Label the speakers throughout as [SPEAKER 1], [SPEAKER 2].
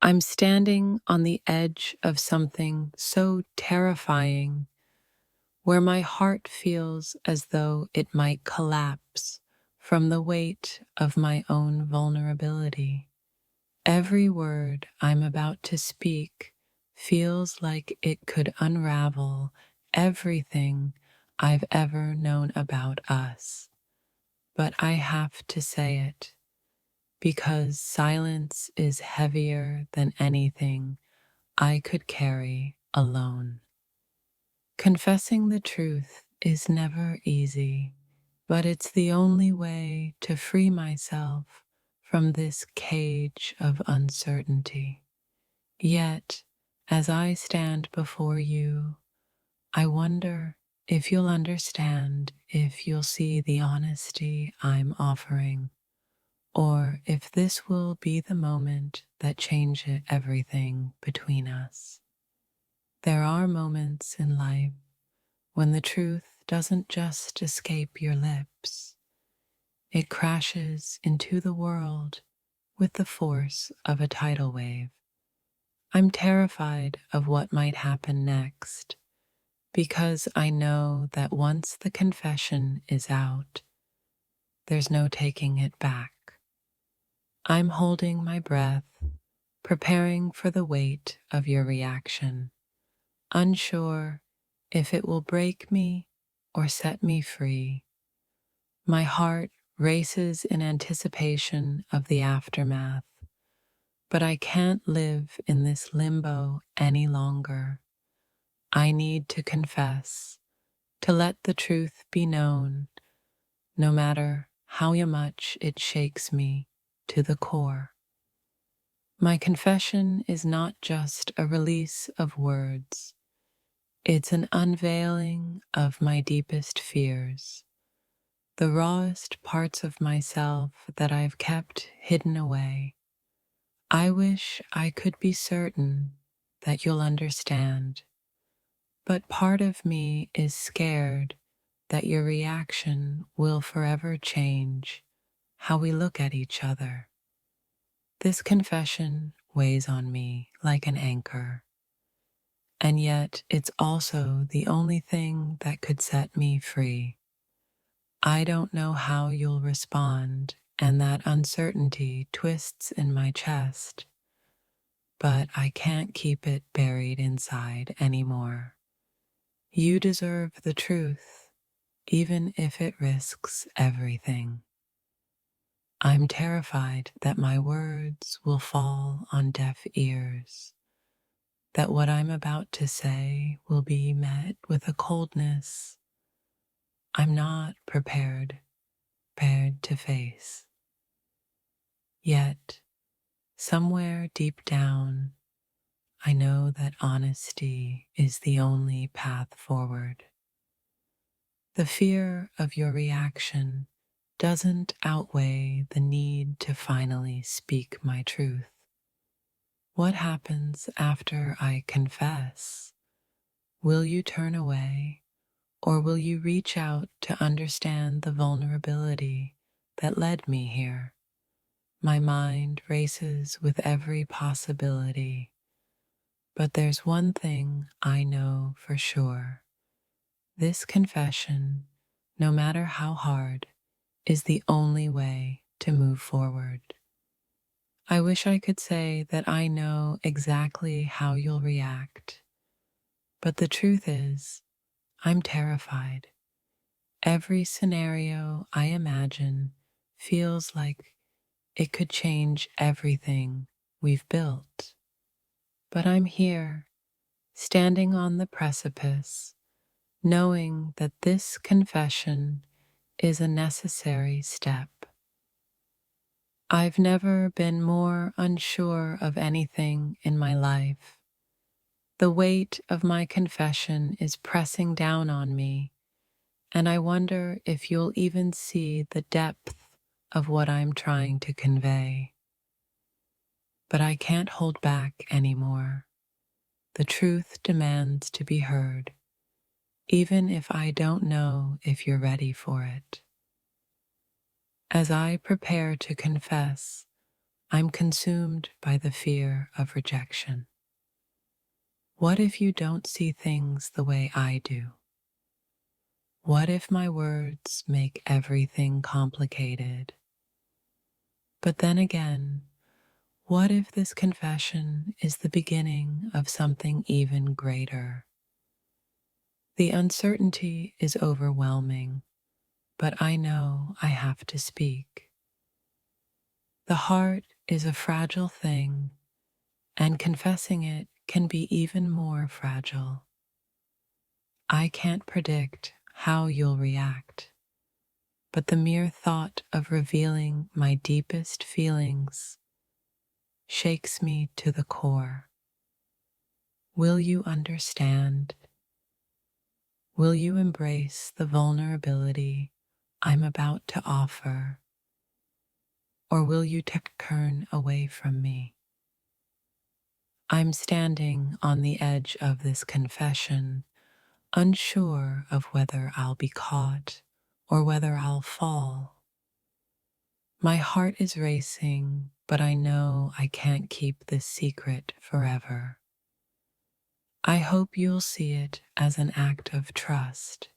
[SPEAKER 1] I'm standing on the edge of something so terrifying where my heart feels as though it might collapse from the weight of my own vulnerability. Every word I'm about to speak feels like it could unravel everything I've ever known about us. But I have to say it because silence is heavier than anything I could carry alone. Confessing the truth is never easy, but it's the only way to free myself from this cage of uncertainty. Yet, as I stand before you, I wonder if you'll understand, if you'll see the honesty I'm offering, or if this will be the moment that changes everything between us. There are moments in life when the truth doesn't just escape your lips, it crashes into the world with the force of a tidal wave. I'm terrified of what might happen next because I know that once the confession is out, there's no taking it back. I'm holding my breath, preparing for the weight of your reaction, unsure if it will break me or set me free. My heart races in anticipation of the aftermath, but I can't live in this limbo any longer. I need to confess, to let the truth be known, no matter how much it shakes me to the core. My confession is not just a release of words, it's an unveiling of my deepest fears, the rawest parts of myself that I've kept hidden away. I wish I could be certain that you'll understand, but part of me is scared that your reaction will forever change how we look at each other. This confession weighs on me like an anchor, and yet it's also the only thing that could set me free. I don't know how you'll respond, and that uncertainty twists in my chest, but I can't keep it buried inside anymore. You deserve the truth, even if it risks everything. I'm terrified that my words will fall on deaf ears, that what I'm about to say will be met with a coldness I'm not prepared to face. Yet, somewhere deep down, I know that honesty is the only path forward. The fear of your reaction doesn't outweigh the need to finally speak my truth. What happens after I confess? Will you turn away, or will you reach out to understand the vulnerability that led me here? My mind races with every possibility, but there's one thing I know for sure. This confession, no matter how hard, is the only way to move forward. I wish I could say that I know exactly how you'll react, but the truth is, I'm terrified. Every scenario I imagine feels like it could change everything we've built. But I'm here, standing on the precipice, knowing that this confession is a necessary step. I've never been more unsure of anything in my life. The weight of my confession is pressing down on me, and I wonder if you'll even see the depth of what I'm trying to convey. But I can't hold back anymore. The truth demands to be heard, even if I don't know if you're ready for it. As I prepare to confess, I'm consumed by the fear of rejection. What if you don't see things the way I do? What if my words make everything complicated? But then again, what if this confession is the beginning of something even greater? The uncertainty is overwhelming, but I know I have to speak. The heart is a fragile thing, and confessing it can be even more fragile. I can't predict how you'll react, but the mere thought of revealing my deepest feelings shakes me to the core. Will you understand? Will you embrace the vulnerability I'm about to offer? Or will you turn away from me? I'm standing on the edge of this confession, unsure of whether I'll be caught or whether I'll fall. My heart is racing, but I know I can't keep this secret forever. I hope you'll see it as an act of trust,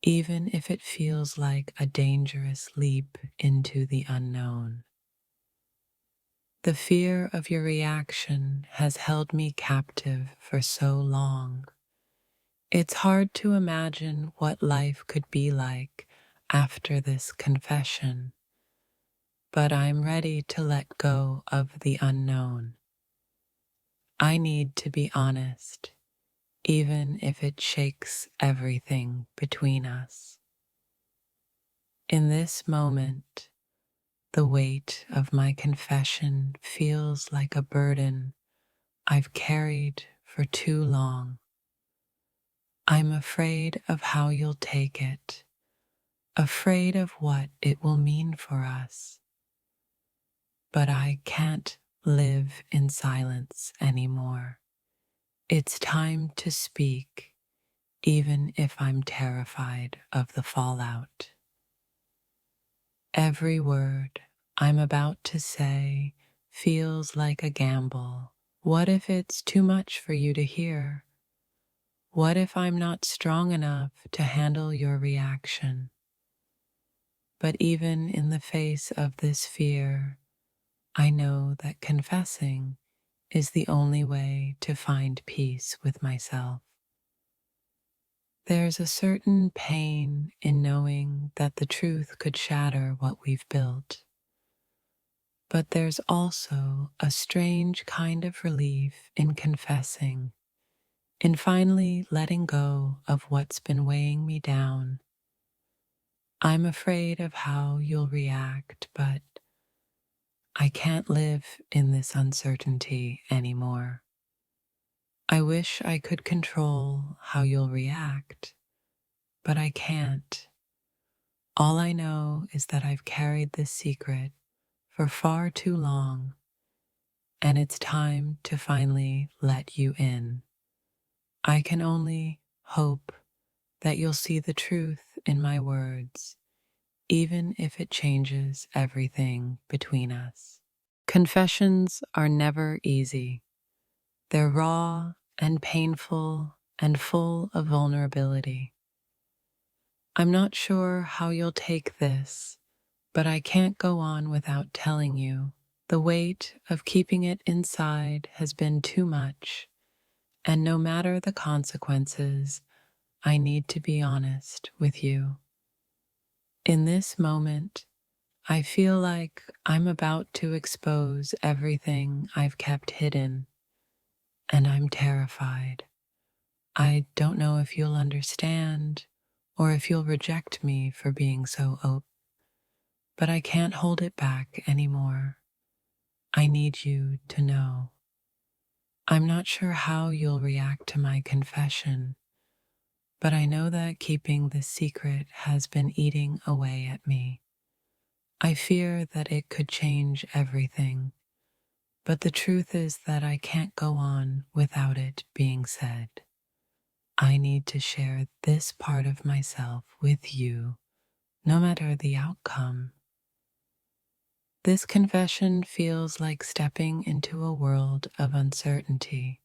[SPEAKER 1] even if it feels like a dangerous leap into the unknown. The fear of your reaction has held me captive for so long. It's hard to imagine what life could be like after this confession, but I'm ready to let go of the unknown. I need to be honest, even if it shakes everything between us. In this moment, the weight of my confession feels like a burden I've carried for too long. I'm afraid of how you'll take it, afraid of what it will mean for us. But I can't live in silence anymore. It's time to speak, even if I'm terrified of the fallout. Every word I'm about to say feels like a gamble. What if it's too much for you to hear? What if I'm not strong enough to handle your reaction? But even in the face of this fear, I know that confessing is the only way to find peace with myself. There's a certain pain in knowing that the truth could shatter what we've built. But there's also a strange kind of relief in confessing, in finally letting go of what's been weighing me down. I'm afraid of how you'll react, but I can't live in this uncertainty anymore. I wish I could control how you'll react, but I can't. All I know is that I've carried this secret for far too long, and it's time to finally let you in. I can only hope that you'll see the truth in my words, even if it changes everything between us. Confessions are never easy. They're raw and painful and full of vulnerability. I'm not sure how you'll take this, but I can't go on without telling you. The weight of keeping it inside has been too much, and no matter the consequences, I need to be honest with you. In this moment, I feel like I'm about to expose everything I've kept hidden, and I'm terrified. I don't know if you'll understand or if you'll reject me for being so open, but I can't hold it back anymore. I need you to know. I'm not sure how you'll react to my confession, but I know that keeping this secret has been eating away at me. I fear that it could change everything, but the truth is that I can't go on without it being said. I need to share this part of myself with you, no matter the outcome. This confession feels like stepping into a world of uncertainty.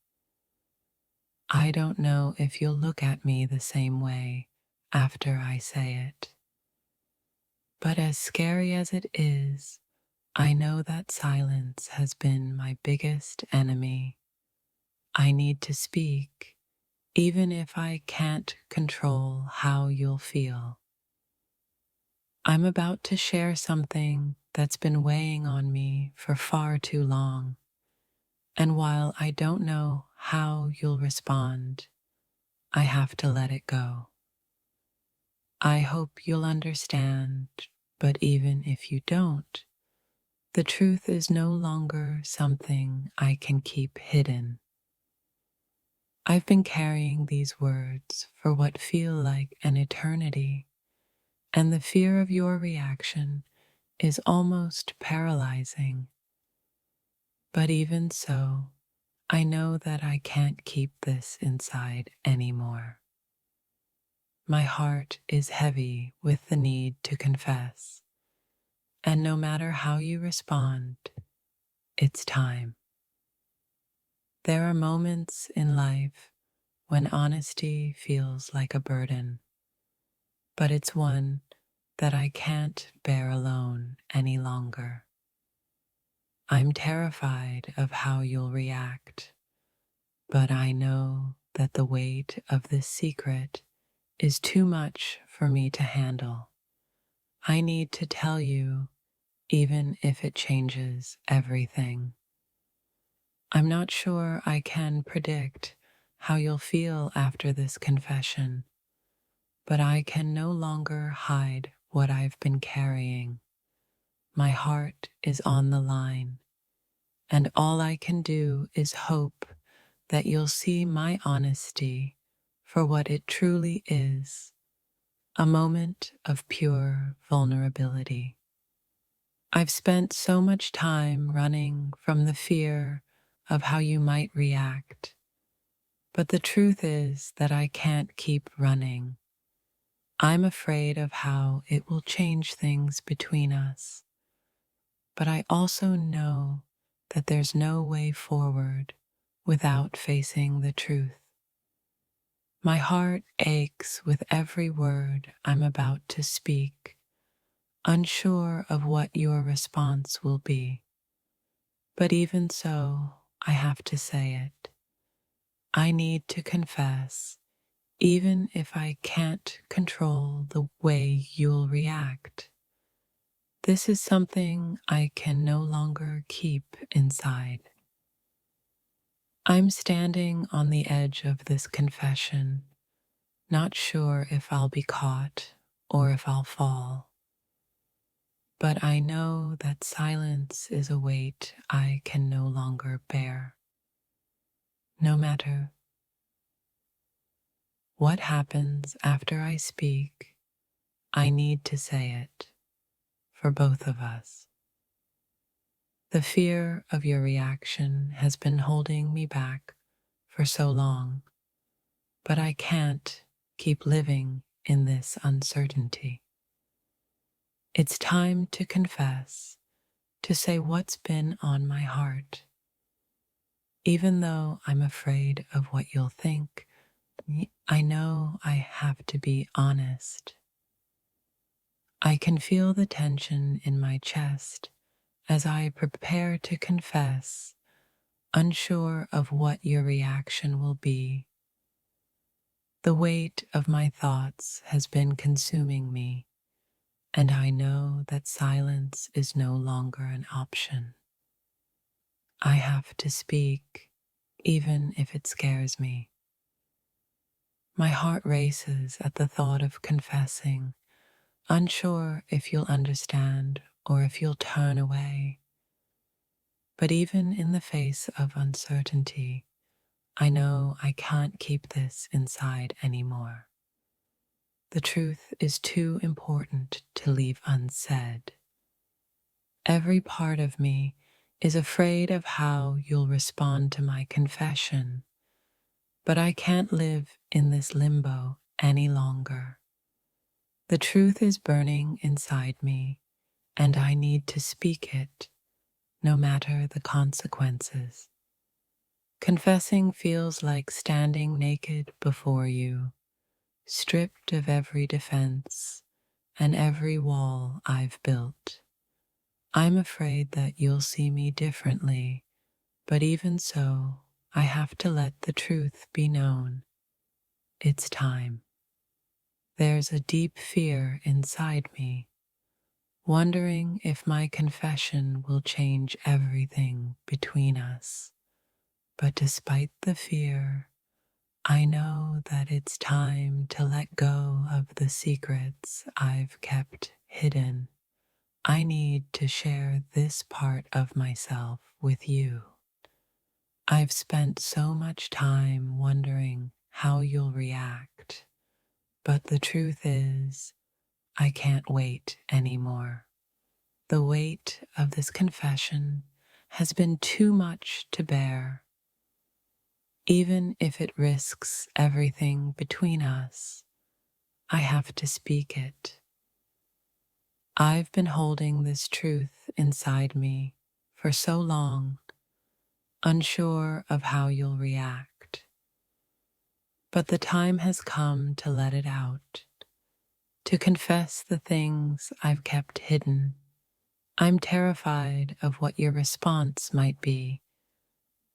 [SPEAKER 1] I don't know if you'll look at me the same way after I say it. But as scary as it is, I know that silence has been my biggest enemy. I need to speak, even if I can't control how you'll feel. I'm about to share something that's been weighing on me for far too long. And while I don't know how you'll respond, I have to let it go. I hope you'll understand, but even if you don't, the truth is no longer something I can keep hidden. I've been carrying these words for what feel like an eternity, and the fear of your reaction is almost paralyzing. But even so, I know that I can't keep this inside anymore. My heart is heavy with the need to confess, and no matter how you respond, it's time. There are moments in life when honesty feels like a burden, but it's one that I can't bear alone any longer. I'm terrified of how you'll react, but I know that the weight of this secret is too much for me to handle. I need to tell you, even if it changes everything. I'm not sure I can predict how you'll feel after this confession, but I can no longer hide what I've been carrying. My heart is on the line, and all I can do is hope that you'll see my honesty for what it truly is, a moment of pure vulnerability. I've spent so much time running from the fear of how you might react, but the truth is that I can't keep running. I'm afraid of how it will change things between us, but I also know that there's no way forward without facing the truth. My heart aches with every word I'm about to speak, unsure of what your response will be. But even so, I have to say it. I need to confess, even if I can't control the way you'll react. This is something I can no longer keep inside. I'm standing on the edge of this confession, not sure if I'll be caught or if I'll fall. But I know that silence is a weight I can no longer bear. No matter what happens after I speak, I need to say it for both of us. The fear of your reaction has been holding me back for so long, but I can't keep living in this uncertainty. It's time to confess, to say what's been on my heart. Even though I'm afraid of what you'll think, I know I have to be honest. I can feel the tension in my chest as I prepare to confess, unsure of what your reaction will be. The weight of my thoughts has been consuming me, and I know that silence is no longer an option. I have to speak, even if it scares me. My heart races at the thought of confessing, unsure if you'll understand or if you'll turn away. But even in the face of uncertainty, I know I can't keep this inside anymore. The truth is too important to leave unsaid. Every part of me is afraid of how you'll respond to my confession, but I can't live in this limbo any longer. The truth is burning inside me, and I need to speak it, no matter the consequences. Confessing feels like standing naked before you, stripped of every defense and every wall I've built. I'm afraid that you'll see me differently, but even so, I have to let the truth be known. It's time. There's a deep fear inside me, wondering if my confession will change everything between us. But despite the fear, I know that it's time to let go of the secrets I've kept hidden. I need to share this part of myself with you. I've spent so much time wondering how you'll react, but the truth is, I can't wait anymore. The weight of this confession has been too much to bear. Even if it risks everything between us, I have to speak it. I've been holding this truth inside me for so long, unsure of how you'll react. But the time has come to let it out, to confess the things I've kept hidden. I'm terrified of what your response might be,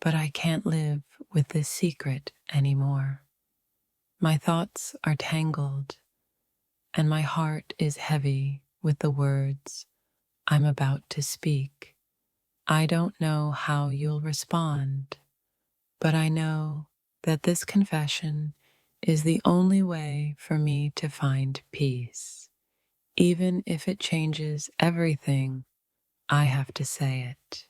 [SPEAKER 1] but I can't live with this secret anymore. My thoughts are tangled, and my heart is heavy with the words I'm about to speak. I don't know how you'll respond, but I know that this confession is the only way for me to find peace. Even if it changes everything, I have to say it.